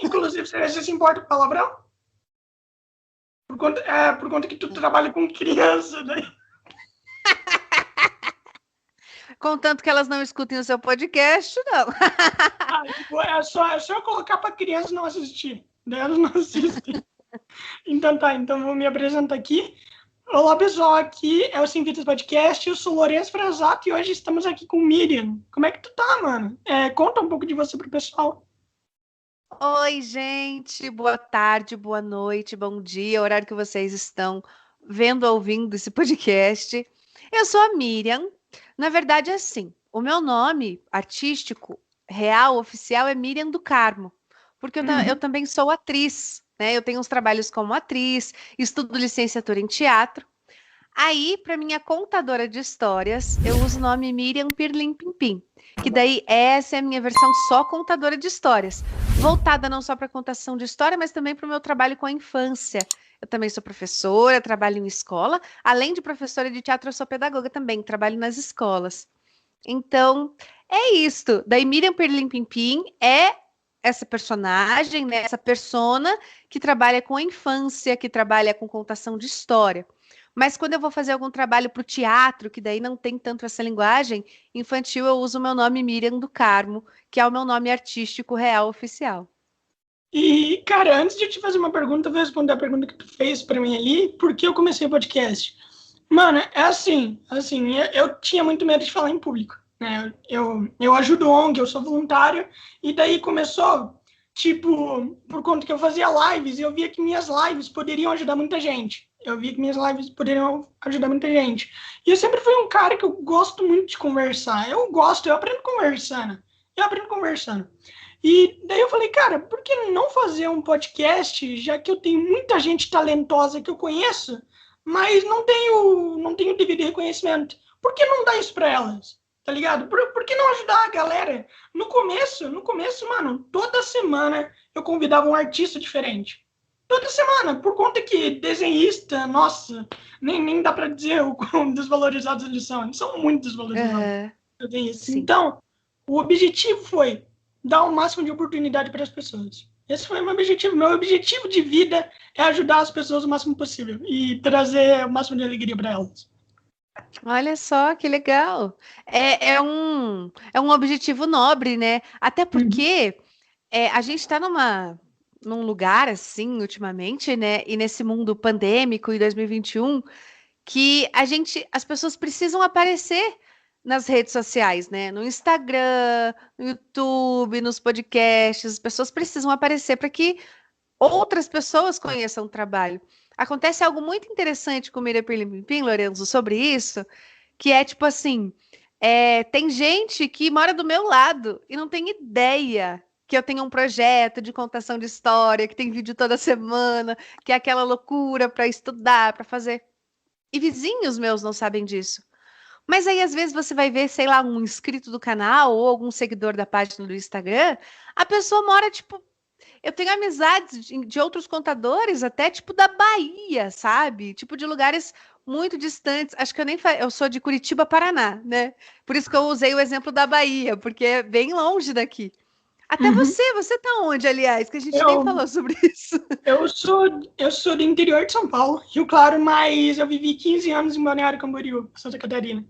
Inclusive, você se importa com palavrão? Por conta que tu trabalha com criança, né? Contanto que elas não escutem o seu podcast, não. É só eu colocar para criança não assistir. Daí elas não assistem. Então tá, então vou me apresentar aqui. Olá, pessoal, aqui é o Sem Vidas Podcast, eu sou Lourenço Frasato e hoje estamos aqui com Miriam. Como é que tu tá, mano? Conta um pouco de você pro pessoal. Oi, gente, boa tarde, boa noite, bom dia, horário que vocês estão vendo ou ouvindo esse podcast. Eu sou a Miriam. Na verdade, é assim, o meu nome artístico, real, oficial, é Miriam do Carmo, porque eu também sou atriz, né? Eu tenho uns trabalhos como atriz, estudo licenciatura em teatro. Aí, para minha contadora de histórias, eu uso o nome Miriam Pirlim Pimpim, que daí essa é a minha versão só contadora de histórias, voltada não só para contação de história, mas também para o meu trabalho com a infância. Eu também sou professora, trabalho em escola, além de professora de teatro, eu sou pedagoga também, trabalho nas escolas. Então, é isto. Daí Miriam Pirlim Pimpim é essa personagem, né, essa persona que trabalha com a infância, que trabalha com contação de história. Mas quando eu vou fazer algum trabalho para o teatro, que daí não tem tanto essa linguagem infantil, eu uso o meu nome Miriam do Carmo, que é o meu nome artístico real oficial. E, cara, antes de eu te fazer uma pergunta, eu vou responder a pergunta que tu fez para mim ali, por que eu comecei o podcast? Mano, é assim, eu tinha muito medo de falar em público, né? Eu ajudo ONG, eu sou voluntário, e daí começou, tipo, por conta que eu fazia lives, e eu via que minhas lives poderiam ajudar muita gente. Eu via que minhas lives poderiam ajudar muita gente. E eu sempre fui um cara que eu gosto muito de conversar. Eu aprendo conversando. Eu aprendo conversando. E daí eu falei, cara, por que não fazer um podcast, já que eu tenho muita gente talentosa que eu conheço, mas não tenho devido reconhecimento? Por que não dar isso para elas? Tá ligado? Por que não ajudar a galera? No começo, mano, toda semana eu convidava um artista diferente. Toda semana, por conta que desenhista, nossa, nem dá para dizer o quão desvalorizados eles são. Eles são muito desvalorizados. Sim. Então, o objetivo foi dar o máximo de oportunidade para as pessoas. Esse foi o meu objetivo. Meu objetivo de vida é ajudar as pessoas o máximo possível e trazer o máximo de alegria para elas. Olha só que legal. É um objetivo nobre, né? Até porque a gente está num lugar assim, ultimamente, né? E nesse mundo pandêmico em 2021, que as pessoas precisam aparecer nas redes sociais, né? No Instagram, no YouTube, nos podcasts, as pessoas precisam aparecer para que outras pessoas conheçam o trabalho. Acontece algo muito interessante com Miriam Pirlim, Lorenzo, sobre isso, que é tipo assim, tem gente que mora do meu lado e não tem ideia que eu tenho um projeto de contação de história, que tem vídeo toda semana, que é aquela loucura para estudar, para fazer. E vizinhos meus não sabem disso. Mas aí, às vezes, você vai ver, sei lá, um inscrito do canal ou algum seguidor da página do Instagram, a pessoa mora, tipo, eu tenho amizades de outros contadores, até tipo da Bahia, sabe? Tipo de lugares muito distantes. Acho que eu sou de Curitiba, Paraná, né? Por isso que eu usei o exemplo da Bahia, porque é bem longe daqui. Até Uhum. você tá onde, aliás, que a gente nem Eu, falou sobre isso. eu sou do interior de São Paulo, Rio Claro, mas eu vivi 15 anos em Balneário Camboriú, Santa Catarina.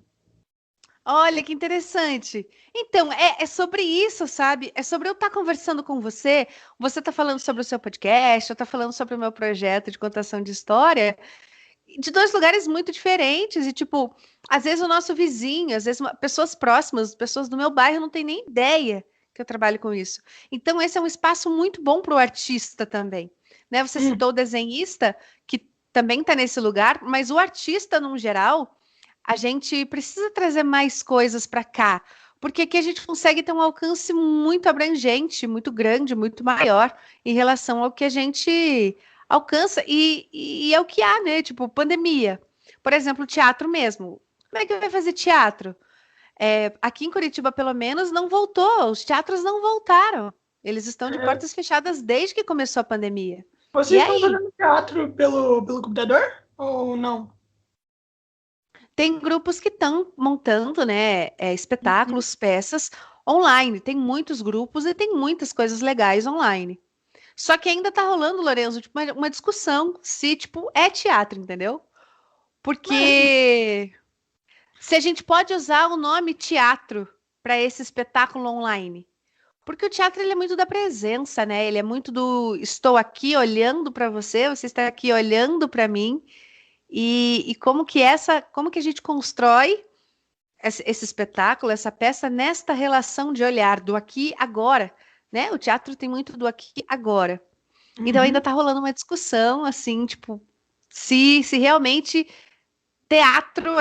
Olha que interessante. Então, é sobre isso, sabe? É sobre eu estar conversando com você. Você está falando sobre o seu podcast, eu estou falando sobre o meu projeto de contação de história, de dois lugares muito diferentes. E, tipo, às vezes o nosso vizinho, às vezes pessoas próximas, pessoas do meu bairro não têm nem ideia que eu trabalho com isso. Então, esse é um espaço muito bom para o artista também. Né? Você Uhum. citou o desenhista, que também está nesse lugar, mas o artista, no geral, a gente precisa trazer mais coisas para cá, porque aqui a gente consegue ter um alcance muito abrangente, muito grande, muito maior em relação ao que a gente alcança e é o que há, né? Tipo, pandemia. Por exemplo, teatro mesmo. Como é que vai fazer teatro? Aqui em Curitiba, pelo menos, não voltou. Os teatros não voltaram. Eles estão de É, portas fechadas desde que começou a pandemia. E vocês estão aí? fazendo teatro pelo computador ou não? Tem grupos que estão montando, né, espetáculos, peças. online. Tem muitos grupos e tem muitas coisas legais online. Só que ainda tá rolando, Lorenzo, tipo, uma discussão se, tipo, é teatro, entendeu? Mas, Porque se a gente pode usar o nome teatro para esse espetáculo online. Porque o teatro ele é muito da presença, né? Ele é muito do estou aqui olhando para você, você está aqui olhando para mim. E como que a gente constrói esse espetáculo, essa peça nesta relação de olhar do aqui agora, né? O teatro tem muito do aqui agora. Então ainda uhum. tá rolando uma discussão assim, tipo, se realmente teatro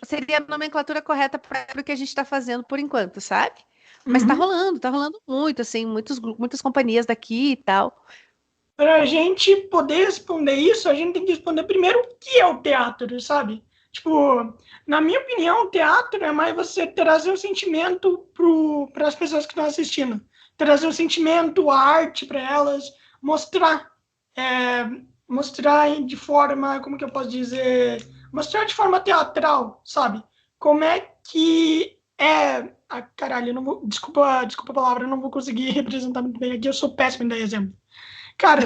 seria a nomenclatura correta para o que a gente está fazendo por enquanto, sabe? Mas Uhum. tá rolando muito, assim, muitas companhias daqui e tal. Para a gente poder responder isso, a gente tem que responder primeiro o que é o teatro, sabe? Tipo, na minha opinião, o teatro é mais você trazer o sentimento para as pessoas que estão assistindo. Trazer o sentimento, a arte para elas, mostrar. É, mostrar de forma, como que eu posso dizer? Mostrar de forma teatral, sabe? Como é que é. Ah, caralho, eu não vou, desculpa a palavra, eu não vou conseguir representar muito bem aqui, eu sou péssimo em dar exemplo. Cara,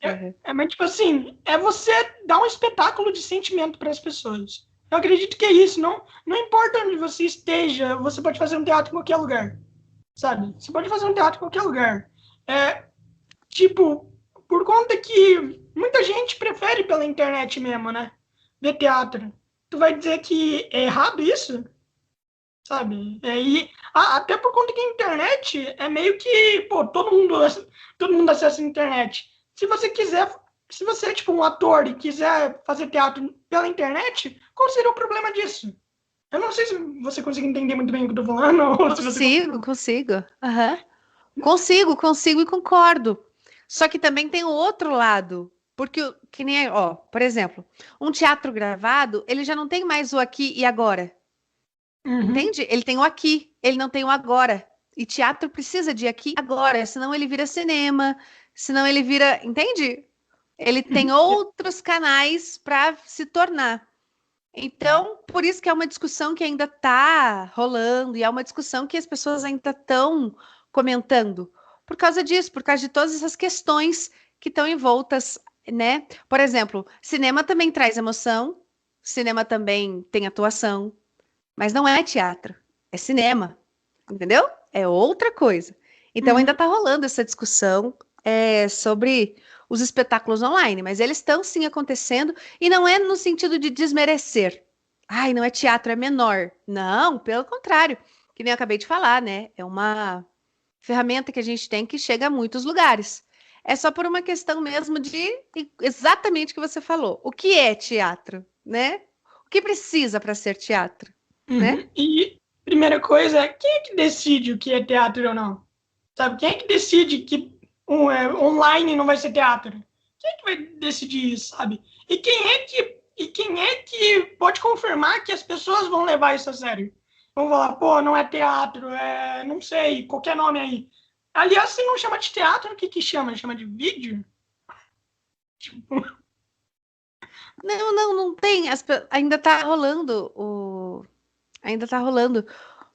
Uhum. mas tipo assim, é você dar um espetáculo de sentimento para as pessoas. Eu acredito que é isso. Não importa onde você esteja, você pode fazer um teatro em qualquer lugar, sabe? Você pode fazer um teatro em qualquer lugar. É, tipo, por conta que muita gente prefere pela internet mesmo, né? Ver teatro. Tu vai dizer que é errado isso? Sabe? Até por conta que a internet é meio que, pô, todo mundo acessa a internet. Se você quiser, se você é tipo um ator e quiser fazer teatro pela internet, qual seria o problema disso? Eu não sei se você consegue entender muito bem o que eu tô falando, ou se você Consigo, consegue. consigo. Aham. Consigo e concordo. Só que também tem o outro lado. Porque, que nem, ó, por exemplo, um teatro gravado, ele já não tem mais o aqui e agora. Uhum. Entende? Ele tem o aqui, ele não tem o agora. E teatro precisa de aqui e agora, senão ele vira cinema, senão ele vira, entende? Ele tem outros canais para se tornar. Então, por isso que é uma discussão que ainda está rolando e é uma discussão que as pessoas ainda estão comentando. Por causa disso, por causa de todas essas questões que estão envoltas, né? Por exemplo, cinema também traz emoção, cinema também tem atuação, mas não é teatro, é cinema, entendeu? É outra coisa. Então ainda Uhum. está rolando essa discussão sobre os espetáculos online, mas eles estão sim acontecendo e não é no sentido de desmerecer. Ai, não é teatro, é menor. Não, pelo contrário, que nem eu acabei de falar, né? É uma ferramenta que a gente tem que chega a muitos lugares. É só por uma questão mesmo de exatamente o que você falou. O que é teatro, né? O que precisa para ser teatro, né? Uhum. E primeira coisa é quem é que decide o que é teatro ou não? Sabe? Quem é que decide que online não vai ser teatro? Quem é que vai decidir isso, sabe? E quem é que pode confirmar que as pessoas vão levar isso a sério? Vão falar, pô, não é teatro, não sei, qualquer nome aí. Aliás, se não chama de teatro, o que que chama? Chama de vídeo? Tipo, Não tem. Ainda tá rolando ainda tá rolando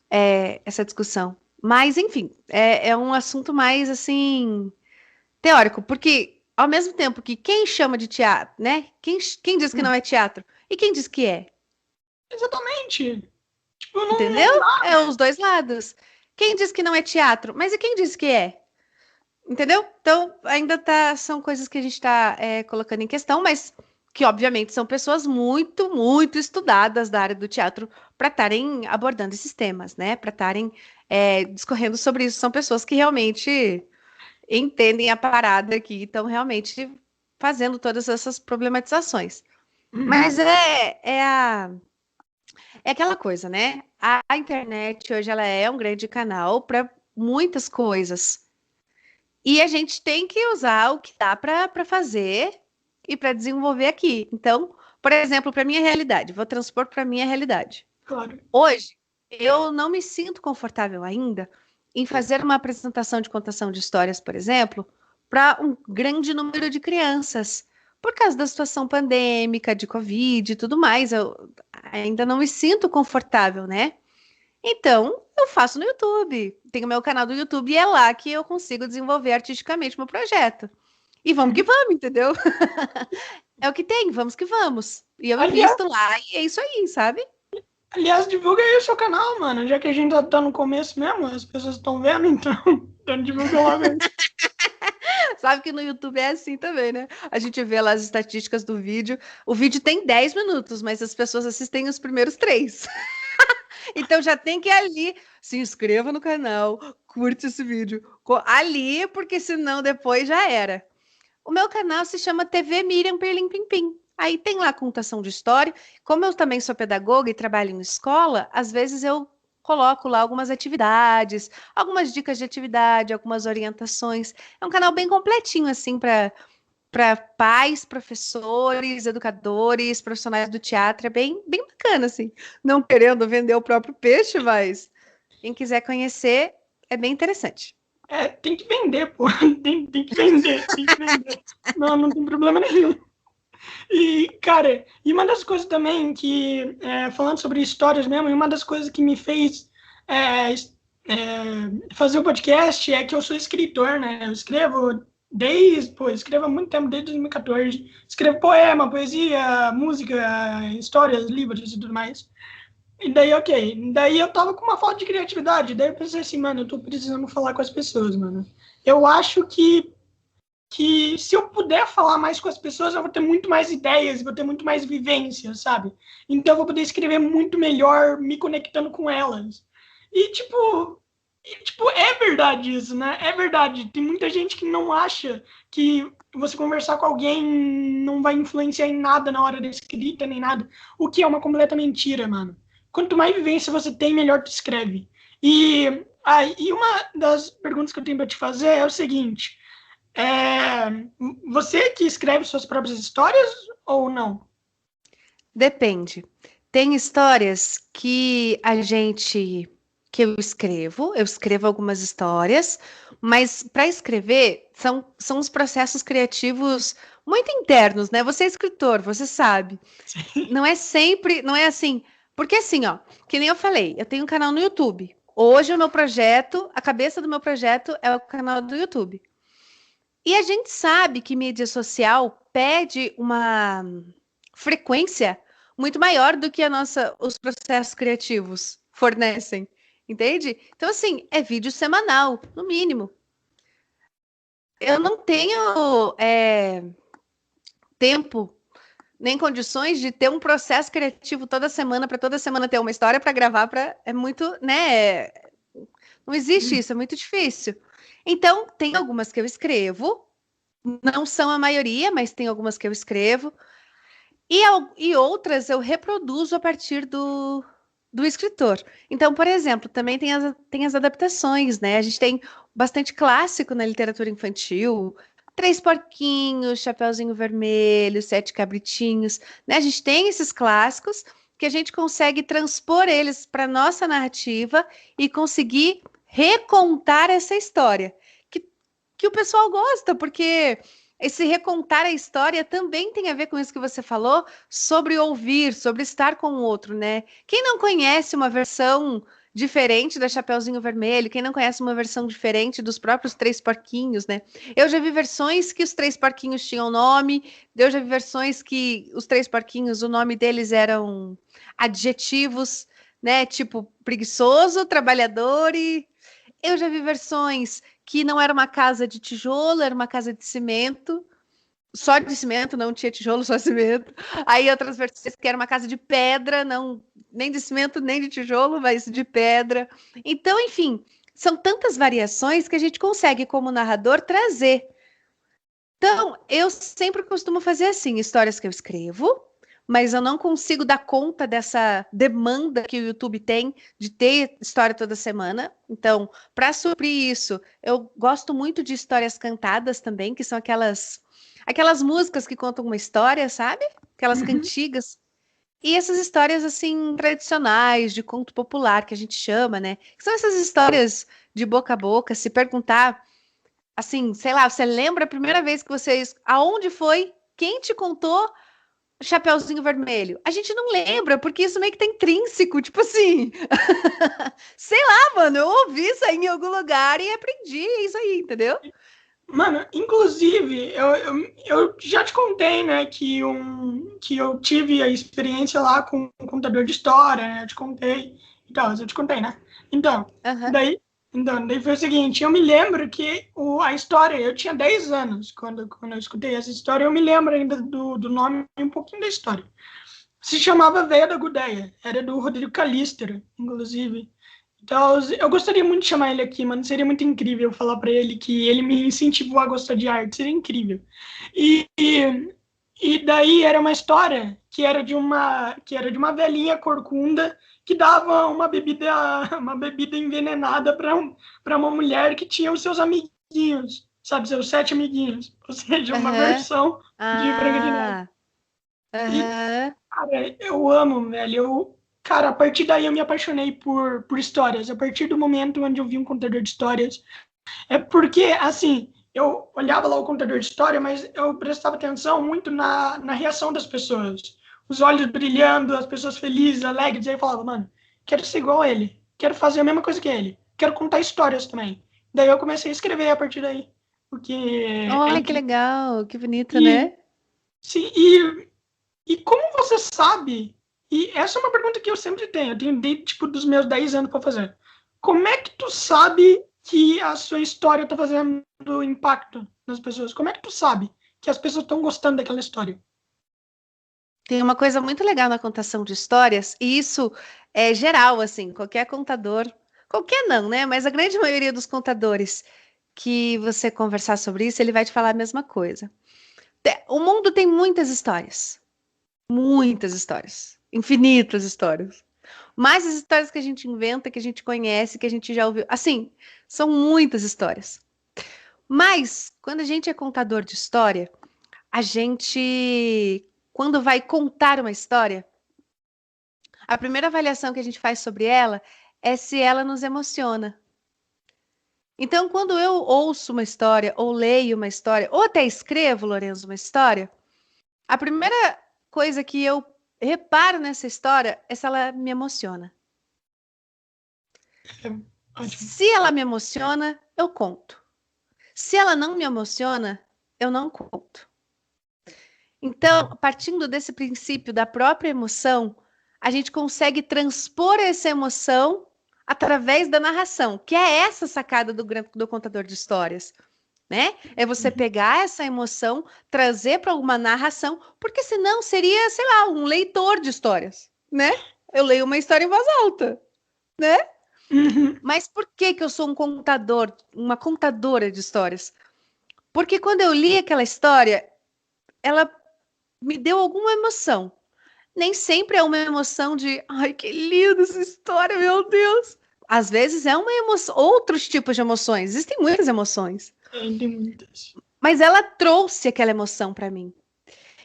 essa discussão. Mas, enfim, é um assunto mais assim teórico, porque ao mesmo tempo que quem chama de teatro, né? Quem diz que não é teatro e quem diz que é, exatamente. Tipo, entendeu? não dá. É os dois lados. Quem diz que não é teatro, mas e quem diz que é? Entendeu? Então, ainda são coisas que a gente está colocando em questão, mas que, obviamente, são pessoas muito, muito estudadas da área do teatro para estarem abordando esses temas, né? Para estarem discorrendo sobre isso. São pessoas que realmente entendem a parada aqui e estão realmente fazendo todas essas problematizações. Uhum. Mas é aquela coisa, né? A internet hoje ela é um grande canal para muitas coisas. E a gente tem que usar o que dá para fazer e para desenvolver aqui. Então, por exemplo, para minha realidade, vou transpor para minha realidade. Claro. Hoje, eu não me sinto confortável ainda em fazer uma apresentação de contação de histórias, por exemplo, para um grande número de crianças. Por causa da situação pandêmica, de Covid e tudo mais, eu ainda não me sinto confortável, né? Então, eu faço no YouTube. Tenho meu canal do YouTube e é lá que eu consigo desenvolver artisticamente meu projeto. E vamos que vamos, entendeu? É o que tem, vamos que vamos. E eu Aliás, invisto lá e é isso aí, sabe? aliás, divulga aí o seu canal, mano. Já que a gente tá no começo mesmo, as pessoas estão vendo, então, então divulga logo aí. Sabe que no YouTube é assim também, né? A gente vê lá as estatísticas do vídeo. O vídeo tem 10 minutos, mas as pessoas assistem os primeiros 3. Então já tem que ir ali, se inscreva no canal, curte esse vídeo. Ali, porque senão depois já era. O meu canal se chama TV Miriam Perlim Pim Pim. Aí tem lá contação de história. Como eu também sou pedagoga e trabalho em escola, às vezes eu coloco lá algumas atividades, algumas dicas de atividade, algumas orientações. É um canal bem completinho, assim, para pais, professores, educadores, profissionais do teatro. É bem bacana, assim. Não querendo vender o próprio peixe, mas quem quiser conhecer, é bem interessante. É, tem que vender, pô. Tem que vender, tem que vender. Não tem problema nenhum. E, cara, e uma das coisas também que, falando sobre histórias mesmo, e uma das coisas que me fez fazer o podcast é que eu sou escritor, né? Eu escrevo escrevo há muito tempo, desde 2014. Escrevo poema, poesia, música, histórias, livros e tudo mais. E daí, ok. Daí eu tava com uma falta de criatividade. Daí eu pensei assim, mano, eu tô precisando falar com as pessoas, mano. Eu acho que se eu puder falar mais com as pessoas, eu vou ter muito mais ideias, vou ter muito mais vivência, sabe? Então eu vou poder escrever muito melhor me conectando com elas. E tipo, é verdade isso, né? É verdade. Tem muita gente que não acha que você conversar com alguém não vai influenciar em nada na hora da escrita, nem nada. O que é uma completa mentira, mano. Quanto mais vivência você tem, melhor tu escreve. E uma das perguntas que eu tenho para te fazer é o seguinte: você que escreve suas próprias histórias ou não? Depende. Tem histórias que eu escrevo algumas histórias, mas para escrever são os processos criativos muito internos, né? Você é escritor, você sabe. Não é sempre, não é assim, porque assim, ó, que nem eu falei, eu tenho um canal no YouTube. Hoje o meu projeto, a cabeça do meu projeto é o canal do YouTube. E a gente sabe que mídia social pede uma frequência muito maior do que os processos criativos fornecem, entende? Então, assim, é vídeo semanal, no mínimo. Eu não tenho tempo nem condições de ter um processo criativo toda semana, para toda semana ter uma história para gravar, é muito, né? Não existe isso, é muito difícil. Então, tem algumas que eu escrevo, não são a maioria, mas tem algumas que eu escrevo. E outras eu reproduzo a partir do escritor. Então, por exemplo, também tem as adaptações, né? A gente tem bastante clássico na literatura infantil. Três Porquinhos, Chapeuzinho Vermelho, Sete Cabritinhos, né? A gente tem esses clássicos que a gente consegue transpor eles para nossa narrativa e conseguir recontar essa história que o pessoal gosta, porque esse recontar a história também tem a ver com isso que você falou, sobre ouvir, sobre estar com o outro, né? Quem não conhece uma versão diferente da Chapeuzinho Vermelho, quem não conhece uma versão diferente dos próprios Três Porquinhos, né? Eu já vi versões que os Três Porquinhos tinham nome, eu já vi versões que os Três Porquinhos, o nome deles eram adjetivos, né? Tipo preguiçoso, trabalhador e eu já vi versões que não era uma casa de tijolo, era uma casa de cimento, só de cimento, não tinha tijolo, só cimento. Aí outras versões que era uma casa de pedra, não nem de cimento, nem de tijolo, mas de pedra. Então, enfim, são tantas variações que a gente consegue, como narrador, trazer. Então, eu sempre costumo fazer assim, histórias que eu escrevo, mas eu não consigo dar conta dessa demanda que o YouTube tem de ter história toda semana. Então, para suprir isso, eu gosto muito de histórias cantadas também, que são aquelas músicas que contam uma história, sabe? Aquelas cantigas. E essas histórias, assim, tradicionais, de conto popular, que a gente chama, né? Que são essas histórias de boca a boca. Se perguntar, assim, sei lá, você lembra a primeira vez que aonde foi? Quem te contou? Chapeuzinho Vermelho? A gente não lembra, porque isso meio que tá intrínseco, tipo assim. Sei lá, mano, eu ouvi isso aí em algum lugar e aprendi isso aí, entendeu? Mano, inclusive, eu já te contei, né, que eu tive a experiência lá com um contador de história, né, eu te contei, então, eu te contei, né? Então, Aham. daí, daí foi o seguinte, eu me lembro que a história, eu tinha 10 anos quando eu escutei essa história, eu me lembro ainda do nome e um pouquinho da história. Se chamava Veia da Gudéia, era do Rodrigo Calístero, inclusive. Então, eu gostaria muito de chamar ele aqui, mano. Seria muito incrível falar para ele que ele me incentivou a gostar de arte. Seria incrível. E daí era uma história que era de uma velhinha corcunda que dava uma bebida envenenada para uma mulher que tinha os seus amiguinhos, sabe, seus 7 amiguinhos. Ou seja, uma Aham. versão de Branca de Neve. Ah. E, Aham. cara, eu amo, velho. Cara, a partir daí eu me apaixonei por histórias. A partir do momento onde eu vi um contador de histórias. É porque, assim, eu olhava lá o contador de história, mas eu prestava atenção muito na reação das pessoas. Os olhos brilhando, as pessoas felizes, alegres. Aí eu falava, mano, quero ser igual a ele. Quero fazer a mesma coisa que ele. Quero contar histórias também. Daí eu comecei a escrever a partir daí. Porque é Olha que incrível. legal, que bonito, E, né? sim, e como você sabe? E essa é uma pergunta que eu sempre tenho. Eu tenho desde tipo, dos meus 10 anos para fazer. Como é que tu sabe que a sua história está fazendo impacto nas pessoas? Como é que tu sabe que as pessoas estão gostando daquela história? Tem uma coisa muito legal na contação de histórias, e isso é geral, assim, qualquer contador, qualquer não, né? Mas a grande maioria dos contadores que você conversar sobre isso, ele vai te falar a mesma coisa. O mundo tem muitas histórias, infinitas histórias. Mais as histórias que a gente inventa, que a gente conhece, que a gente já ouviu. Assim, são muitas histórias. Mas, quando a gente é contador de história, a gente, quando vai contar uma história, a primeira avaliação que a gente faz sobre ela é se ela nos emociona. Então, quando eu ouço uma história, ou leio uma história, ou até escrevo, Lorenzo, uma história, a primeira coisa que eu reparo nessa história é se ela me emociona. É ótimo. Se ela me emociona, eu conto. Se ela não me emociona, eu não conto. Então, partindo desse princípio da própria emoção, a gente consegue transpor essa emoção através da narração, que é essa sacada do contador de histórias, né? É você pegar essa emoção, trazer para uma narração, porque senão seria, sei lá, um leitor de histórias, né? Eu leio uma história em voz alta, né? Uhum. Mas por que que eu sou um contador, uma contadora de histórias? Porque quando eu li aquela história, ela me deu alguma emoção. Nem sempre é uma emoção de, ai, que linda essa história, meu Deus. Às vezes é uma emoção, outros tipos de emoções. Existem muitas emoções, Tem muitas. mas ela trouxe aquela emoção para mim.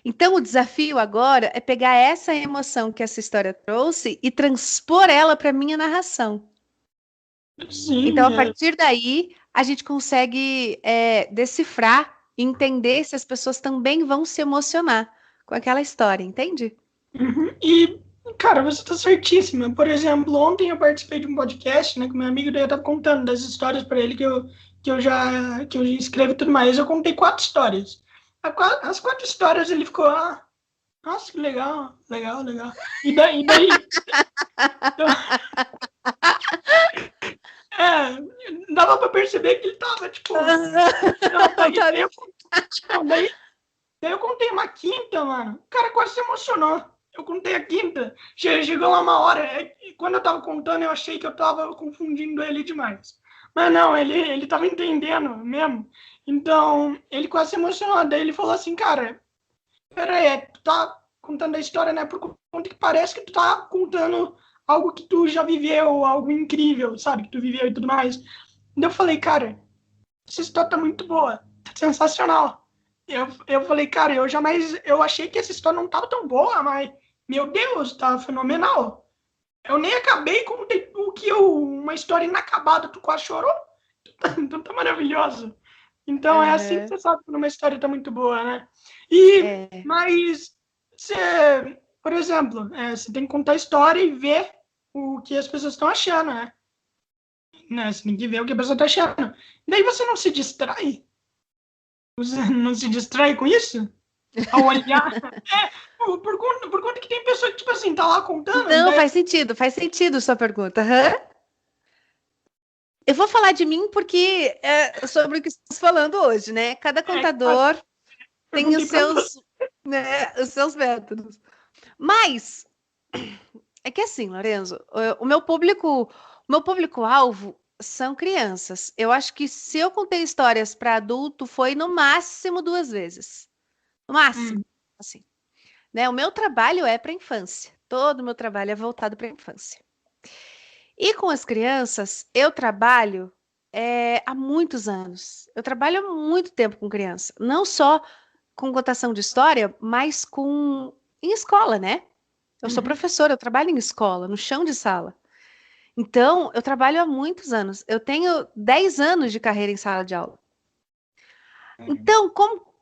Então o desafio agora é pegar essa emoção que essa história trouxe e transpor ela para minha narração. Então, Sim, a partir daí, a gente consegue decifrar e entender se as pessoas também vão se emocionar com aquela história, entende? uhum. E, cara, você está certíssima. Por exemplo, ontem eu participei de um podcast, né, com meu amigo, daí eu tava contando das histórias para ele que eu já escrevo e tudo mais. Eu contei 4 histórias. As 4 histórias ele ficou, nossa, que legal, legal, legal. E daí então, dava para perceber que ele tava, tipo, não, daí eu contei uma quinta, mano. O cara quase se emocionou. Eu contei a quinta. Chegou lá uma hora. E quando eu tava contando, eu achei que eu tava confundindo ele demais. Mas não, ele tava entendendo mesmo. Então, ele quase se emocionou. Daí ele falou assim, cara, pera aí, tu tá contando a história, né? Por conta que parece que tu tá contando algo que tu já viveu, algo incrível, sabe? Que tu viveu e tudo mais. Daí eu falei, cara, essa história tá muito boa. Tá sensacional. Eu falei, cara, eu achei que essa história não tava tão boa, mas, meu Deus, tá fenomenal. Eu nem acabei com uma história inacabada, tu quase chorou? Então tá maravilhosa. Então é assim que Aham, você sabe quando uma história tá muito boa, né? E, é. mas, você, por exemplo, você tem que contar a história e ver o que as pessoas estão achando, né? Você tem que ver o que a pessoa está achando. Daí você não se distrai? Você não se distrai com isso? Ao olhar? Por conta que tem pessoa que, tipo assim, tá lá contando, Não, daí... faz sentido sua pergunta. Aham. Eu vou falar de mim porque é sobre o que estamos falando hoje, né? Cada Claro, contador tem perguntei pra você. os seus métodos. Mas é que assim, Lorenzo, o meu público-alvo são crianças. Eu acho que se eu contei histórias para adulto, foi no máximo 2 vezes. No máximo, Hum, assim, né? O meu trabalho é para infância. Todo o meu trabalho é voltado para infância. E com as crianças, eu trabalho há muitos anos. Eu trabalho há muito tempo com criança. Não só com contação de história, mas com em escola, né? Eu sou uhum, professora, eu trabalho em escola, no chão de sala. Então, eu trabalho há muitos anos. Eu tenho 10 anos de carreira em sala de aula. Então,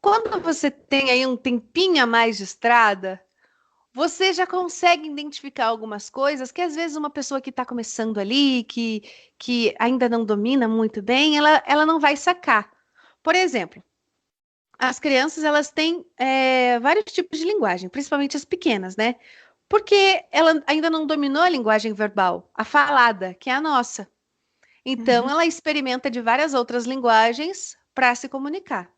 quando você tem aí um tempinho a mais de estrada, você já consegue identificar algumas coisas que às vezes uma pessoa que está começando ali, que ainda não domina muito bem, ela não vai sacar. Por exemplo, as crianças elas têm vários tipos de linguagem, principalmente as pequenas, né? Porque ela ainda não dominou a linguagem verbal, a falada, que é a nossa. Então, uhum, ela experimenta de várias outras linguagens para se comunicar.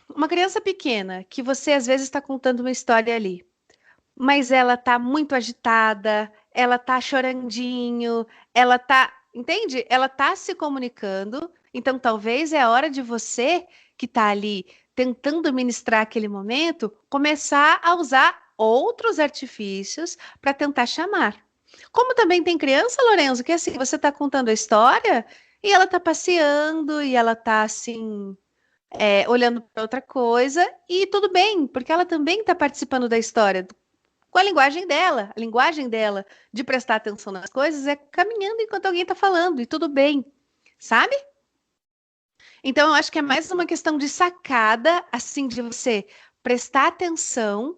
Uma criança pequena, que você às vezes está contando uma história ali, mas ela está muito agitada, ela está chorandinho, ela está, entende? Ela está se comunicando, então talvez é a hora de você que está ali tentando ministrar aquele momento, começar a usar outros artifícios para tentar chamar. Como também tem criança, Lorenzo, que assim, você está contando a história e ela está passeando e ela está assim, olhando para outra coisa, e tudo bem, porque ela também está participando da história, com a linguagem dela de prestar atenção nas coisas é caminhando enquanto alguém está falando, e tudo bem, sabe? Então, eu acho que é mais uma questão de sacada, assim, de você prestar atenção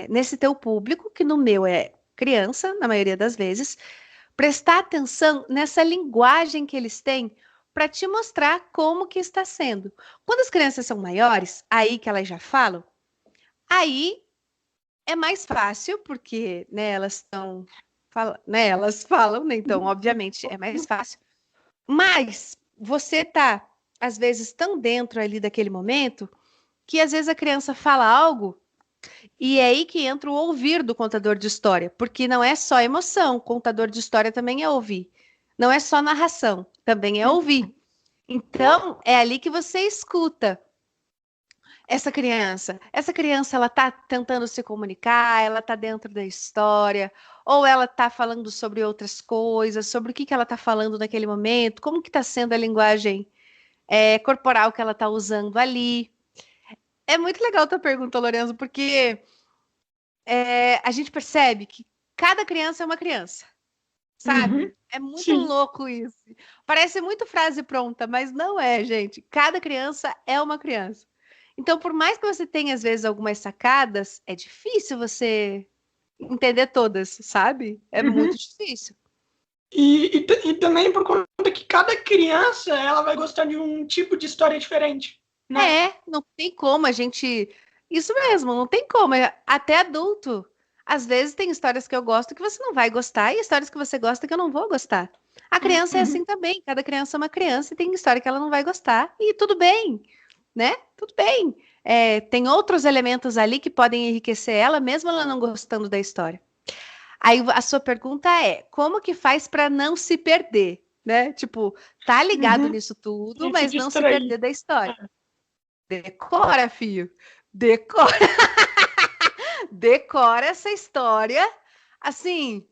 nesse teu público, que no meu é criança, na maioria das vezes, prestar atenção nessa linguagem que eles têm para te mostrar como que está sendo. Quando as crianças são maiores, aí que elas já falam, aí é mais fácil, porque, né, elas falam, né, então, obviamente, é mais fácil. Mas você tá, às vezes, tão dentro ali daquele momento, que às vezes a criança fala algo, e é aí que entra o ouvir do contador de história, porque não é só emoção, contador de história também é ouvir. Não é só narração, também é ouvir. Então, é ali que você escuta essa criança. Essa criança, ela tá tentando se comunicar, ela tá dentro da história, ou ela tá falando sobre outras coisas, sobre o que que ela tá falando naquele momento, como que tá sendo a linguagem corporal que ela tá usando ali. É muito legal a tua pergunta, Lorenzo, porque a gente percebe que cada criança é uma criança, uhum, sabe? É muito sim. louco isso. Parece muito frase pronta, mas não é, gente. Cada criança é uma criança. Então, por mais que você tenha, às vezes, algumas sacadas, é difícil você entender todas, sabe? É Uhum. muito difícil. E também por conta que cada criança ela vai gostar de um tipo de história diferente, né? Não tem como a gente. Isso mesmo, não tem como. Até adulto. Às vezes tem histórias que eu gosto que você não vai gostar e histórias que você gosta que eu não vou gostar. A criança é Uhum. assim também. Cada criança é uma criança e tem história que ela não vai gostar. E tudo bem, né? Tudo bem. Tem outros elementos ali que podem enriquecer ela, mesmo ela não gostando da história. Aí a sua pergunta é: como que faz para não se perder, né? Tipo, tá ligado Uhum. nisso tudo, E se mas não se distrair. perder da história. Decora, filho. Decora, decora essa história. Assim,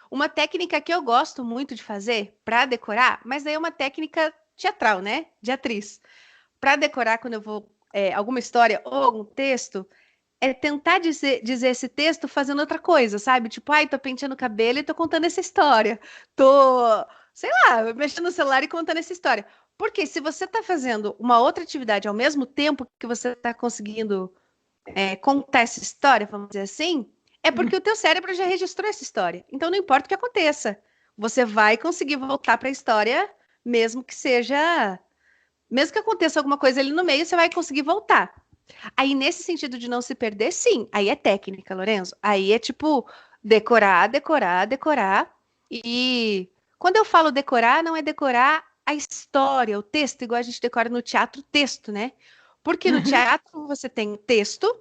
uma técnica que eu gosto muito de fazer para decorar, mas daí é uma técnica teatral, né? De atriz. Para decorar quando eu vou alguma história ou algum texto, é tentar dizer esse texto fazendo outra coisa, sabe? Tipo, ai, tô penteando o cabelo e tô contando essa história. Tô, sei lá, mexendo no celular e contando essa história. Porque se você tá fazendo uma outra atividade ao mesmo tempo que você tá conseguindo contar essa história, vamos dizer assim, é porque o teu cérebro já registrou essa história. Então não importa o que aconteça, você vai conseguir voltar para a história, mesmo que aconteça alguma coisa ali no meio, você vai conseguir voltar. Aí, nesse sentido de não se perder, sim, aí é técnica, Lorenzo. Aí é tipo decorar, decorar, decorar. E quando eu falo decorar, não é decorar a história, o texto, igual a gente decora no teatro, texto, né? Porque no Uhum, teatro você tem o texto,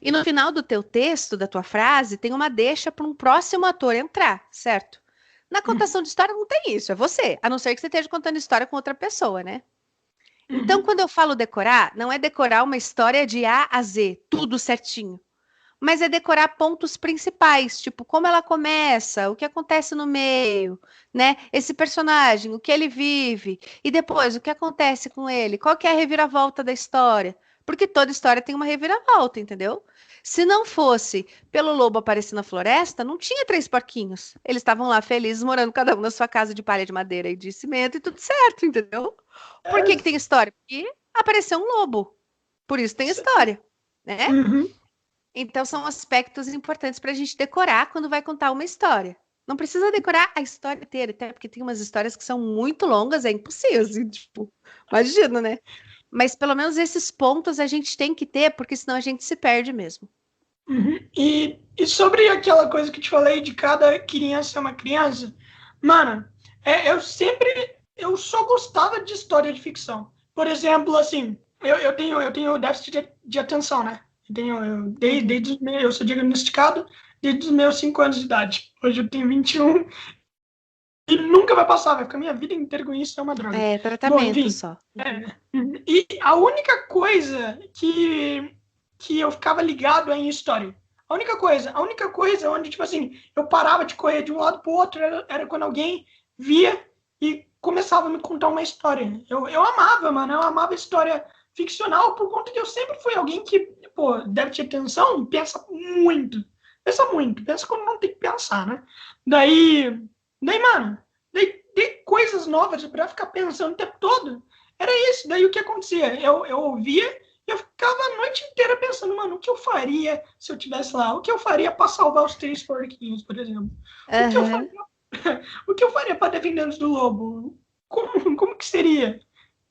e no final do teu texto, da tua frase, tem uma deixa para um próximo ator entrar, certo? Na uhum, contação de história não tem isso, é você. A não ser que você esteja contando história com outra pessoa, né? Então, uhum, quando eu falo decorar, não é decorar uma história de A a Z, tudo certinho. Mas é decorar pontos principais, tipo como ela começa, o que acontece no meio, né? Esse personagem, o que ele vive, e depois o que acontece com ele, qual que é a reviravolta da história. Porque toda história tem uma reviravolta, entendeu? Se não fosse pelo lobo aparecer na floresta, não tinha três porquinhos. Eles estavam lá felizes, morando cada um na sua casa de palha de madeira e de cimento e tudo certo, entendeu? Por que que tem história? Porque apareceu um lobo. Por isso tem história, né? uhum, Então, são aspectos importantes para a gente decorar quando vai contar uma história. Não precisa decorar a história inteira, até porque tem umas histórias que são muito longas, é impossível, assim, tipo, imagina, né? Mas pelo menos esses pontos a gente tem que ter, porque senão a gente se perde mesmo. uhum. E sobre aquela coisa que te falei de cada criança é uma criança, mano, eu só gostava de história de ficção. Por exemplo, assim, eu tenho déficit de atenção, né? Uhum. Eu sou diagnosticado desde os meus 5 anos de idade. Hoje eu tenho 21 e nunca vai passar, vai ficar minha vida inteira com isso, é uma droga. É, Bom, tratamento enfim. só. Uhum. É, e a única coisa que eu ficava ligado é em história. A única coisa onde, tipo assim, eu parava de correr de um lado pro outro era quando alguém via e começava a me contar uma história. Eu amava, mano, eu amava história ficcional por conta que eu sempre fui alguém que, pô, deve ter atenção, pensa muito. Pensa muito, pensa quando não tem que pensar, né? Daí, mano, daí coisas novas pra ficar pensando o tempo todo. Era isso. Daí o que acontecia? Eu ouvia e eu ficava a noite inteira pensando, mano, o que eu faria se eu tivesse lá? O que eu faria para salvar os três porquinhos, por exemplo? O que eu faria, Aham. o que eu faria para defender os do lobo? Como que seria?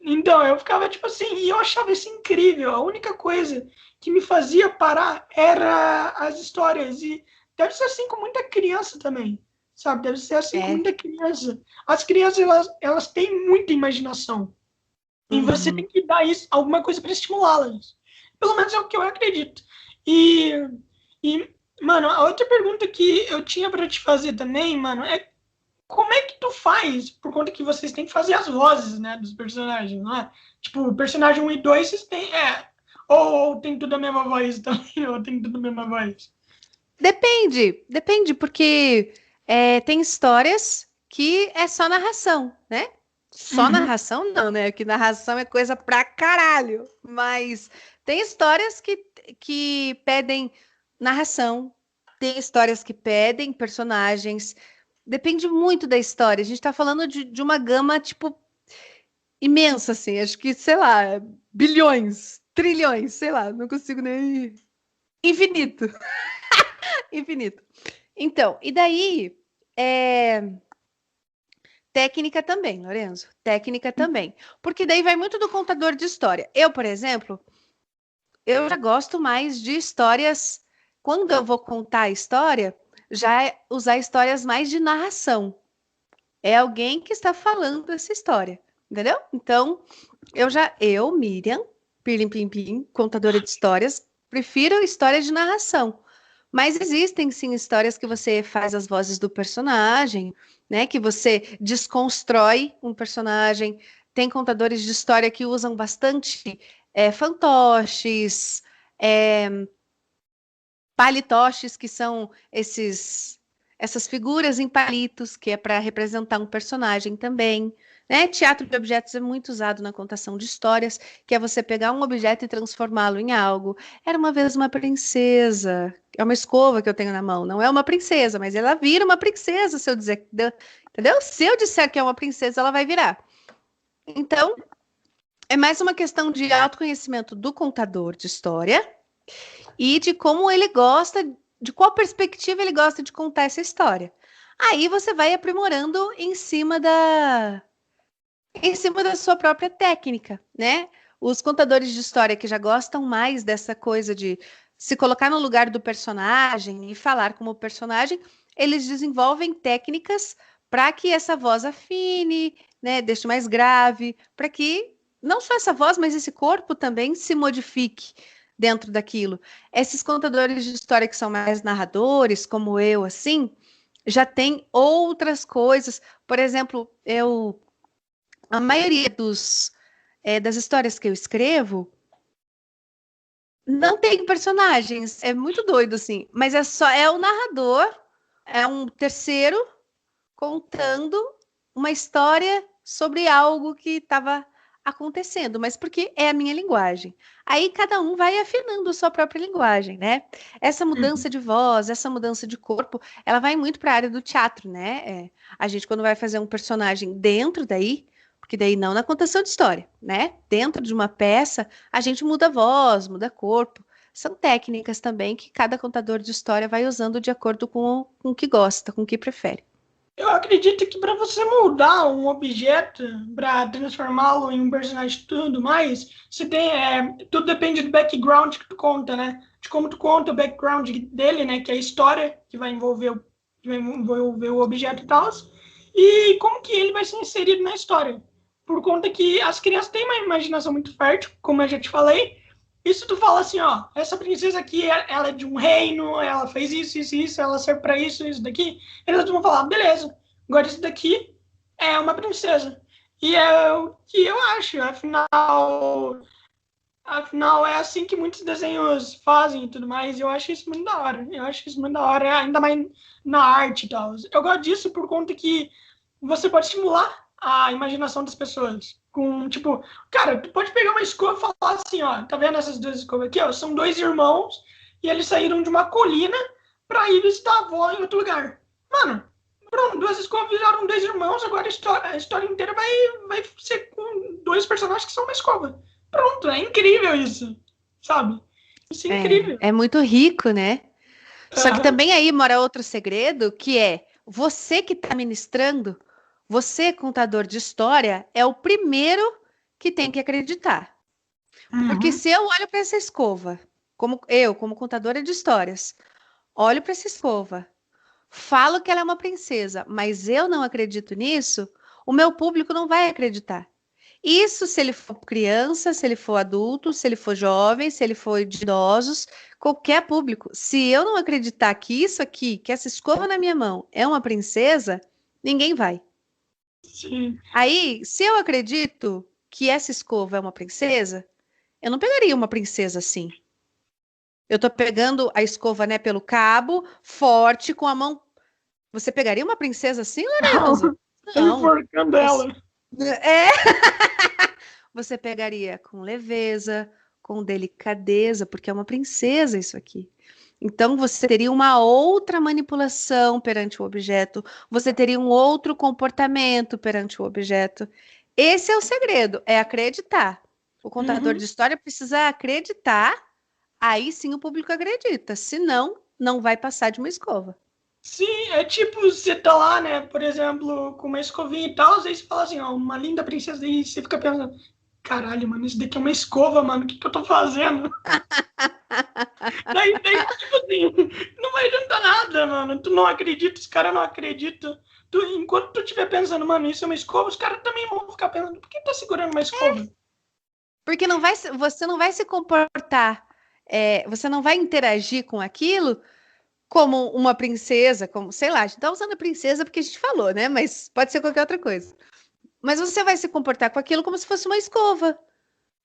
Então, eu ficava tipo assim, e eu achava isso incrível. A única coisa que me fazia parar era as histórias. E deve ser assim com muita criança também, sabe? Deve ser assim com É. muita criança. As crianças, elas têm muita imaginação. E você tem Uhum. que dar isso, alguma coisa para estimulá-las. Pelo menos é o que eu acredito. E, e, mano, a outra pergunta que eu tinha para te fazer também, mano, é como é que tu faz? Por conta que vocês têm que fazer as vozes, né, dos personagens, não é? Tipo, o personagem um e 2 vocês têm, ou tem tudo a mesma voz também, ou tem tudo a mesma voz. Depende, porque tem histórias que é só narração, né? Só Uhum, narração não, né? Que narração é coisa pra caralho. Mas tem histórias que pedem narração, tem histórias que pedem personagens. Depende muito da história. A gente tá falando de uma gama, tipo, imensa, assim. Acho que, sei lá, bilhões, trilhões, sei lá, não consigo nem. Infinito, infinito. Então, e daí, é, técnica também, Lorenzo, técnica também. Porque daí vai muito do contador de história. Eu, por exemplo, eu já gosto mais de histórias, quando eu vou contar a história, já usar histórias mais de narração. É alguém que está falando essa história, entendeu? Então, Miriam, Pirlim Pim Pim, contadora de histórias, prefiro histórias de narração. Mas existem sim histórias que você faz as vozes do personagem, né? Que você desconstrói um personagem. Tem contadores de história que usam bastante fantoches, é, palitoches, que são essas figuras em palitos, que é para representar um personagem também. Né? Teatro de objetos é muito usado na contação de histórias, que é você pegar um objeto e transformá-lo em algo. Era uma vez uma princesa. É uma escova que eu tenho na mão. Não é uma princesa, mas ela vira uma princesa se eu dizer. Entendeu? Se eu disser que é uma princesa, ela vai virar. Então, é mais uma questão de autoconhecimento do contador de história e de como ele gosta, de qual perspectiva ele gosta de contar essa história. Aí você vai aprimorando em cima da sua própria técnica, né? Os contadores de história que já gostam mais dessa coisa de se colocar no lugar do personagem e falar como personagem, eles desenvolvem técnicas para que essa voz afine, né, deixe mais grave, para que não só essa voz, mas esse corpo também se modifique dentro daquilo. Esses contadores de história que são mais narradores, como eu, assim, já tem outras coisas. Por exemplo, a maioria das histórias que eu escrevo não tem personagens. É muito doido, assim. Mas é o narrador, é um terceiro contando uma história sobre algo que estava acontecendo, mas porque é a minha linguagem. Aí cada um vai afinando a sua própria linguagem, né? Essa mudança de voz, essa mudança de corpo, ela vai muito para a área do teatro, né? A gente, quando vai fazer um personagem dentro daí, porque daí não na contação de história, né? Dentro de uma peça, a gente muda a voz, muda corpo. São técnicas também que cada contador de história vai usando de acordo com o que gosta, com o que prefere. Eu acredito que para você mudar um objeto, para transformá-lo em um personagem e tudo mais, você tem, tudo depende do background que tu conta, né? De como tu conta o background dele, né? Que é a história que vai envolver o objeto e tal. E como que ele vai ser inserido na história. Por conta que as crianças têm uma imaginação muito fértil, como eu já te falei. E se tu fala assim, ó, essa princesa aqui, ela é de um reino, ela fez isso, ela serve pra isso daqui, eles vão falar, beleza, agora isso daqui é uma princesa. E é o que eu acho, afinal é assim que muitos desenhos fazem e tudo mais, e eu acho isso muito da hora. Eu acho isso muito da hora, ainda mais na arte e tal. Eu gosto disso por conta que você pode estimular a imaginação das pessoas. Com, tipo, cara, tu pode pegar uma escova e falar assim, ó, tá vendo essas duas escovas aqui, ó? São dois irmãos e eles saíram de uma colina pra ir visitar a avó em outro lugar. Mano, pronto, duas escovas viraram dois irmãos, agora a história inteira vai ser com dois personagens que são uma escova. Pronto, é incrível isso, sabe? Isso é incrível. É muito rico, né? Só que também aí mora outro segredo, que é você que está ministrando, você, contador de história, é o primeiro que tem que acreditar. Porque se eu olho para essa escova, como contadora de histórias, olho para essa escova, falo que ela é uma princesa, mas eu não acredito nisso, o meu público não vai acreditar. Isso se ele for criança, se ele for adulto, se ele for jovem, se ele for de idosos, qualquer público. Se eu não acreditar que isso aqui, que essa escova na minha mão é uma princesa, ninguém vai. Sim. Aí, se eu acredito que essa escova é uma princesa, eu não pegaria uma princesa assim. Eu tô pegando a escova, né, pelo cabo, forte, com a mão. Você pegaria uma princesa assim, Lorenzo? Não. Enforcando ela. É. Você pegaria com leveza, com delicadeza, porque é uma princesa isso aqui. Então você teria uma outra manipulação perante o objeto, você teria um outro comportamento perante o objeto. Esse é o segredo, é acreditar. O contador de história precisa acreditar, aí sim o público acredita, senão não vai passar de uma escova. Sim, é tipo, você tá lá, né, por exemplo, com uma escovinha e tal, aí você fala assim, ó, uma linda princesa, e você fica pensando, caralho, mano, isso daqui é uma escova, mano, o que eu tô fazendo? daí, tipo assim, não vai adiantar nada, mano, tu não acredita, os caras não acreditam. Enquanto tu estiver pensando, mano, isso é uma escova, os caras também vão ficar pensando, por que tá segurando uma escova? Porque você não vai se comportar, você não vai interagir com aquilo como uma princesa, como, sei lá, a gente tá usando a princesa porque a gente falou, né? Mas pode ser qualquer outra coisa. Mas você vai se comportar com aquilo como se fosse uma escova.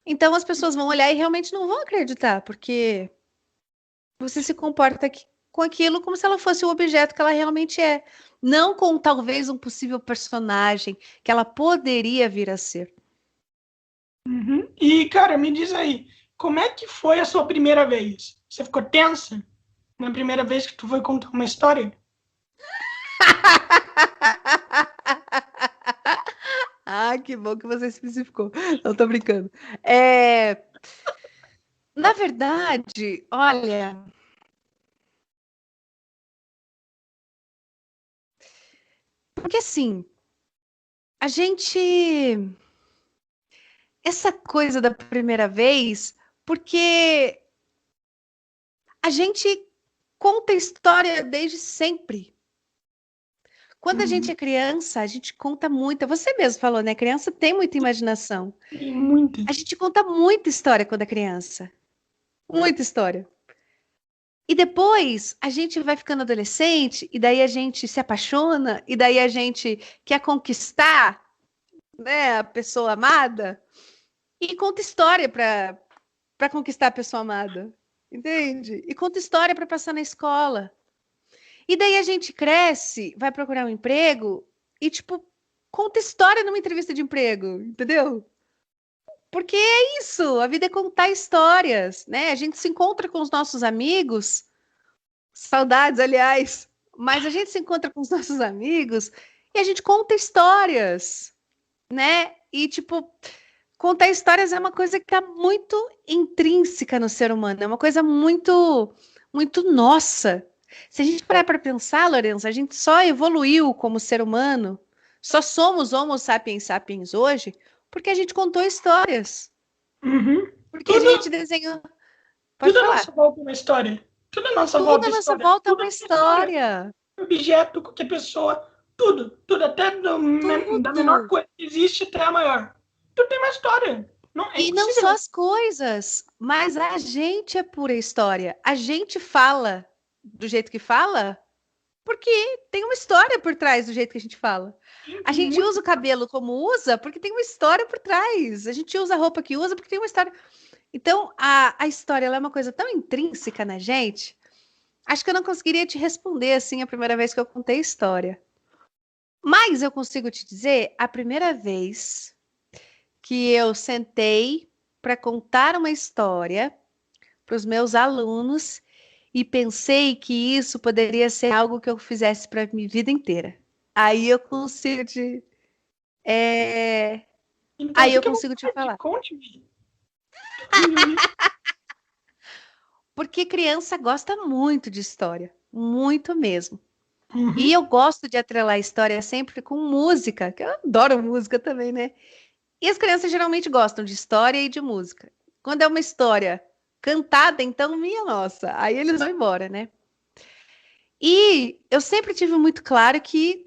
Então as pessoas vão olhar e realmente não vão acreditar, porque você se comporta com aquilo como se ela fosse o objeto que ela realmente é. Não com talvez um possível personagem que ela poderia vir a ser. E, cara, me diz aí, como é que foi a sua primeira vez? Você ficou tensa na primeira vez que tu foi contar uma história? Ah, que bom que você especificou. Não tô brincando. Na verdade, olha, porque assim, a gente, essa coisa da primeira vez, porque a gente conta história desde sempre. Quando a gente é Uhum. criança, a gente conta muita. Você mesmo falou, né? Criança tem muita imaginação. Tem muita. A gente conta muita história quando é criança. Muita história. E depois a gente vai ficando adolescente, e daí a gente se apaixona, e daí a gente quer conquistar, né, a pessoa amada, e conta história para conquistar a pessoa amada. Entende? E conta história para passar na escola. E daí a gente cresce, vai procurar um emprego e, tipo, conta história numa entrevista de emprego, entendeu? Porque é isso, a vida é contar histórias, né? A gente se encontra com os nossos amigos, saudades, aliás, mas a gente se encontra com os nossos amigos e a gente conta histórias, né? E, tipo, contar histórias é uma coisa que é muito intrínseca no ser humano, é uma coisa muito nossa. Se a gente parar para pensar, Lourenço, a gente só evoluiu como ser humano, só somos Homo sapiens sapiens hoje, porque a gente contou histórias, Uhum. porque a gente Tudo, desenhou. Pode tudo à nossa falar. volta é uma história. Tudo à nossa Tudo volta à é nossa história. volta é Tudo é uma uma história. história. Objeto, qualquer pessoa, tudo. Tudo, até da menor Tudo. coisa que existe até a maior. Tudo tem uma história. Não, é E não só impossível. as coisas, mas a gente é pura história. A gente fala do jeito que fala porque tem uma história por trás do jeito que a gente fala. A Tem gente muito. usa o cabelo como usa porque tem uma história por trás. A gente usa a roupa que usa porque tem uma história. Então, a história ela é uma coisa tão intrínseca na gente. Acho que eu não conseguiria te responder assim a primeira vez que eu contei a história. Mas eu consigo te dizer a primeira vez que eu sentei para contar uma história para os meus alunos e pensei que isso poderia ser algo que eu fizesse para a minha vida inteira. Aí eu consigo te, é, Então, aí eu fica à consigo te vontade, falar. conte-me. Tô querendo ouvir. Porque criança gosta muito de história, muito mesmo. E Uhum. eu gosto de atrelar a história sempre com música, que eu adoro música também, né? E as crianças geralmente gostam de história e de música. Quando é uma história cantada, então, minha nossa, aí eles vão embora, né? E eu sempre tive muito claro que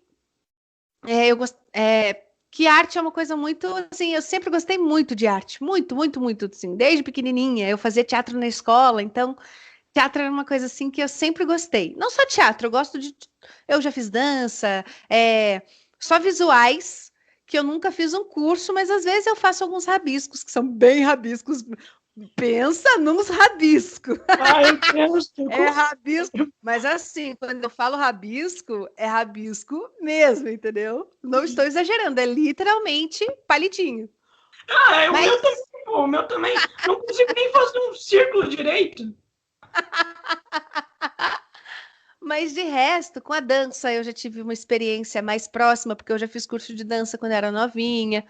que arte é uma coisa muito, assim, eu sempre gostei muito de arte, muito, assim, desde pequenininha. Eu fazia teatro na escola, então teatro era uma coisa assim que eu sempre gostei. Não só teatro, eu gosto de, eu já fiz dança, só visuais, que eu nunca fiz um curso, mas às vezes eu faço alguns rabiscos que são bem rabiscos. Pensa nos rabiscos. Ai, Deus, É rabisco, mas assim, quando eu falo rabisco, é rabisco mesmo, entendeu? Não estou exagerando, é literalmente palitinho. Ah, o meu também, Mas, pô, o meu também. Não consigo nem fazer um círculo direito. mas de resto, com a dança, eu já tive uma experiência mais próxima, porque eu já fiz curso de dança quando era novinha.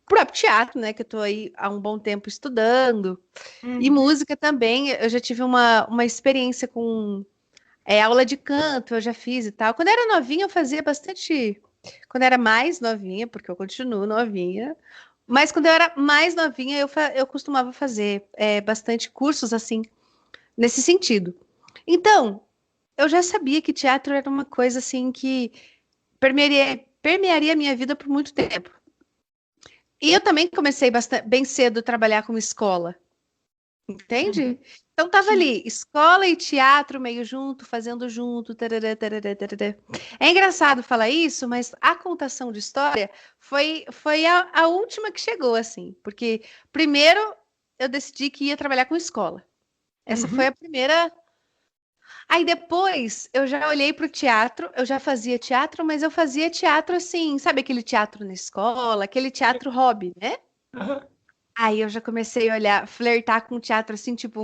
O próprio teatro, né, que eu tô aí há um bom tempo estudando. E Uhum. música também, eu já tive uma experiência com aula de canto, eu já fiz e tal. Quando eu era novinha, eu fazia bastante. Quando eu era mais novinha, porque eu continuo novinha, mas quando eu era mais novinha, eu costumava fazer bastante cursos assim, nesse sentido. Então, eu já sabia que teatro era uma coisa assim que permearia a minha vida por muito tempo. E eu também comecei bem cedo a trabalhar como escola. Uhum. Entende? Então tava Sim. ali, escola e teatro meio junto, fazendo junto. Tarará, tarará, tarará. É engraçado falar isso, mas a contação de história foi a última que chegou, assim, porque primeiro eu decidi que ia trabalhar com escola. Essa foi Uhum. a primeira. Aí depois eu já olhei para o teatro, eu já fazia teatro, mas eu fazia teatro assim, sabe aquele teatro na escola, aquele teatro hobby, né? Aham. Aí eu já comecei a olhar, flertar com o teatro assim, tipo,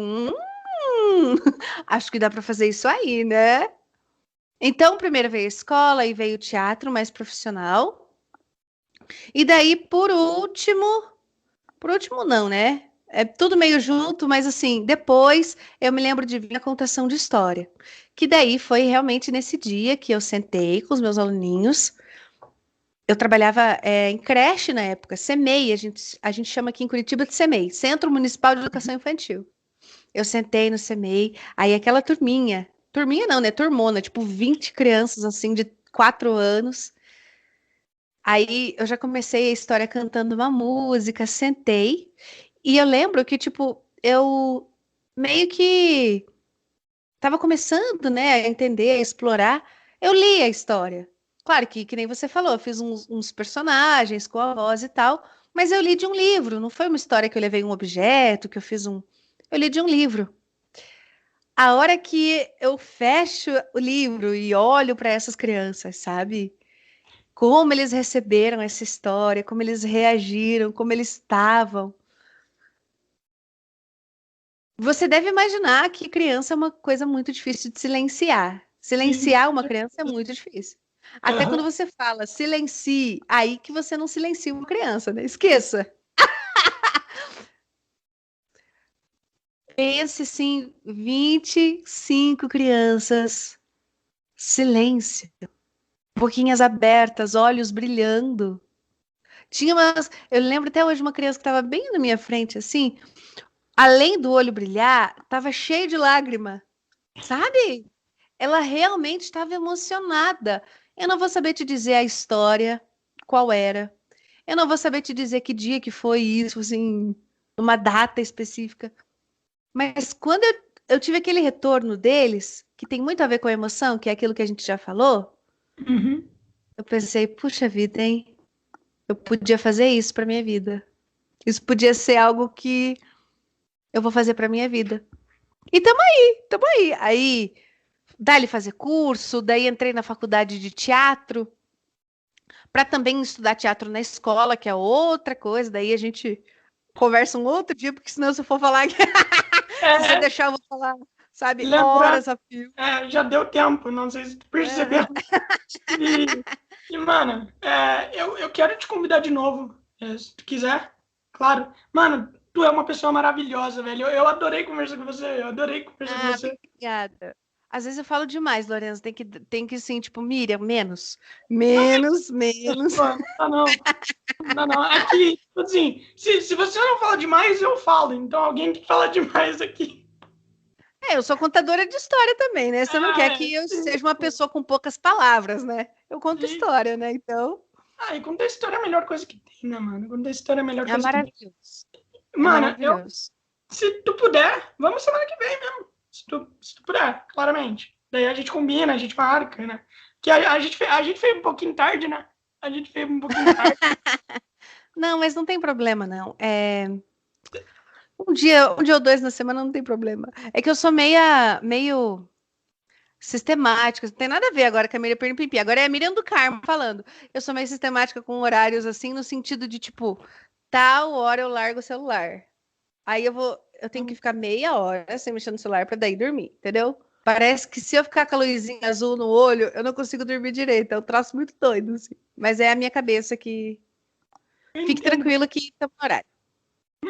acho que dá para fazer isso aí, né? Então, primeiro veio a escola e veio o teatro mais profissional. E daí, por último não, né? É tudo meio junto, mas assim, depois eu me lembro de vir a contação de história. Que daí foi realmente nesse dia que eu sentei com os meus aluninhos. Eu trabalhava em creche na época, CEMEI, a gente chama aqui em Curitiba de CEMEI, Centro Municipal de Educação Infantil. Eu sentei no CEMEI, aí aquela turminha não, né? Turmona, tipo 20 crianças assim de 4 anos. Aí eu já comecei a história cantando uma música, sentei, e eu lembro que, tipo, eu meio que tava começando, né, a entender, a explorar. Eu li a história. Claro que nem você falou, eu fiz uns personagens com a voz e tal, mas eu li de um livro, não foi uma história que eu levei um objeto, que eu fiz um. Eu li de um livro. A hora que eu fecho o livro e olho para essas crianças, sabe? Como eles receberam essa história, como eles reagiram, como eles estavam. Você deve imaginar que criança é uma coisa muito difícil de silenciar. Sim. Silenciar uma criança é muito difícil. Até quando Aham. você fala silencie, aí que você não silencia uma criança, né? Esqueça. Pense assim, 25 crianças, silêncio, boquinhas abertas, olhos brilhando. Eu lembro até hoje uma criança que estava bem na minha frente, assim, além do olho brilhar, estava cheio de lágrima, sabe? Ela realmente estava emocionada. Eu não vou saber te dizer a história, qual era. Eu não vou saber te dizer que dia que foi isso, assim, uma data específica. Mas quando eu tive aquele retorno deles, que tem muito a ver com a emoção, que é aquilo que a gente já falou, Uhum. eu pensei, puxa vida, hein? Eu podia fazer isso para minha vida. Isso podia ser algo que eu vou fazer para minha vida. E tamo aí, tamo aí. Aí, dali fazer curso, daí entrei na faculdade de teatro, para também estudar teatro na escola, que é outra coisa. Daí a gente conversa um outro dia, porque senão se eu for falar, se você É, deixar, eu vou falar, sabe, lembrar, horas a fio. já deu tempo, não sei se tu percebeu. Aham. E mano, eu quero te convidar de novo, se tu quiser, claro. Mano, tu é uma pessoa maravilhosa, velho. Eu adorei conversar com você, eu adorei conversar com Ah, você. obrigada. Às vezes eu falo demais, Lourenço. Tem que sim, tipo, Miriam, menos. Não, Menos, menos. pô, não dá não. Não dá não. Aqui, tipo assim, se você não fala demais, eu falo. Então alguém que fala demais aqui. É, eu sou contadora de história também, né? Você não quer que eu Sim, seja uma pessoa com poucas palavras, né? Eu conto sim. história, né? Então, E contar história é a melhor coisa que tem, né, mano? Contar história é a melhor é coisa que tem. maravilhoso. É Mano, maravilhoso. se tu puder, vamos semana que vem mesmo. Se tu puder, claramente. Daí a gente combina, a gente marca, né? Que a gente fez um pouquinho tarde, né? A gente fez um pouquinho tarde. Não, mas não tem problema, não. Um dia ou dois na semana não tem problema. É que eu sou meio sistemática, não tem nada a ver agora com a Miriam Pimpi. Agora é a Miriam do Carmo falando. Eu sou meio sistemática com horários assim, no sentido de tipo, tal hora eu largo o celular. Aí eu tenho que ficar meia hora sem mexer no celular para daí dormir, entendeu? Parece que se eu ficar com a luzinha azul no olho, eu não consigo dormir direito. É um troço muito doido, assim. Mas é a minha cabeça que. Eu Fique entendo. tranquilo que estamos no horário.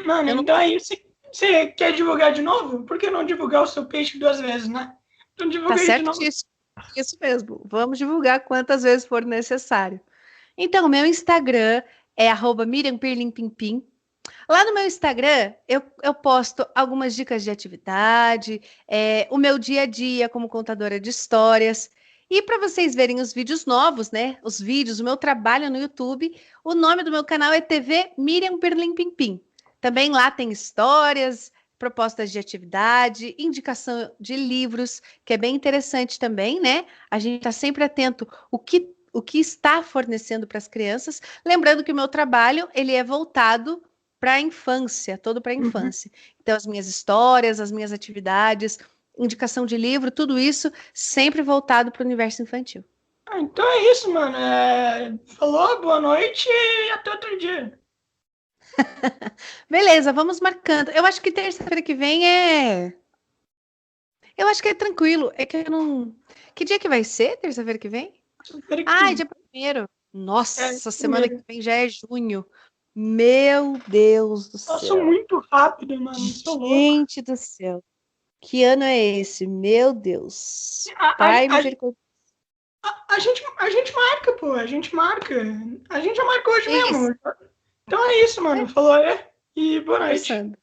Mano, Eu não então aí, você quer divulgar de novo? Por que não divulgar o seu peixe 2 vezes, né? Então Tá divulga aí de novo. certíssimo. Isso mesmo. Vamos divulgar quantas vezes for necessário. Então, o meu Instagram é @miriampirlimpimpim. Lá no meu Instagram, eu posto algumas dicas de atividade, o meu dia a dia como contadora de histórias. E para vocês verem os vídeos novos, né? Os vídeos, o meu trabalho no YouTube, o nome do meu canal é TV Miriam Pirlim Pimpim. Também lá tem histórias, propostas de atividade, indicação de livros, que é bem interessante também, né? A gente está sempre atento o que está fornecendo para as crianças. Lembrando que o meu trabalho ele é voltado para a infância, todo para a Uhum. infância. Então, as minhas histórias, as minhas atividades, indicação de livro, tudo isso sempre voltado para o universo infantil. Então é isso, mano. Falou, boa noite e até outro dia. Beleza, vamos marcando. Eu acho que terça-feira que vem é. Eu acho que é tranquilo. É que eu não. Que dia que vai ser terça-feira que vem? Terça-feira Ah, é que dia primeiro. é Nossa, semana que primeiro. vem já é junho. Meu Deus do Passou céu. muito rápido, mano. Sou louco. Gente do céu. Que ano é esse? Meu Deus. Pai misericórdia. A gente marca, pô. A gente marca. A gente já marcou hoje Isso. mesmo. Então é isso, mano. Falou aí e boa noite. Conversando.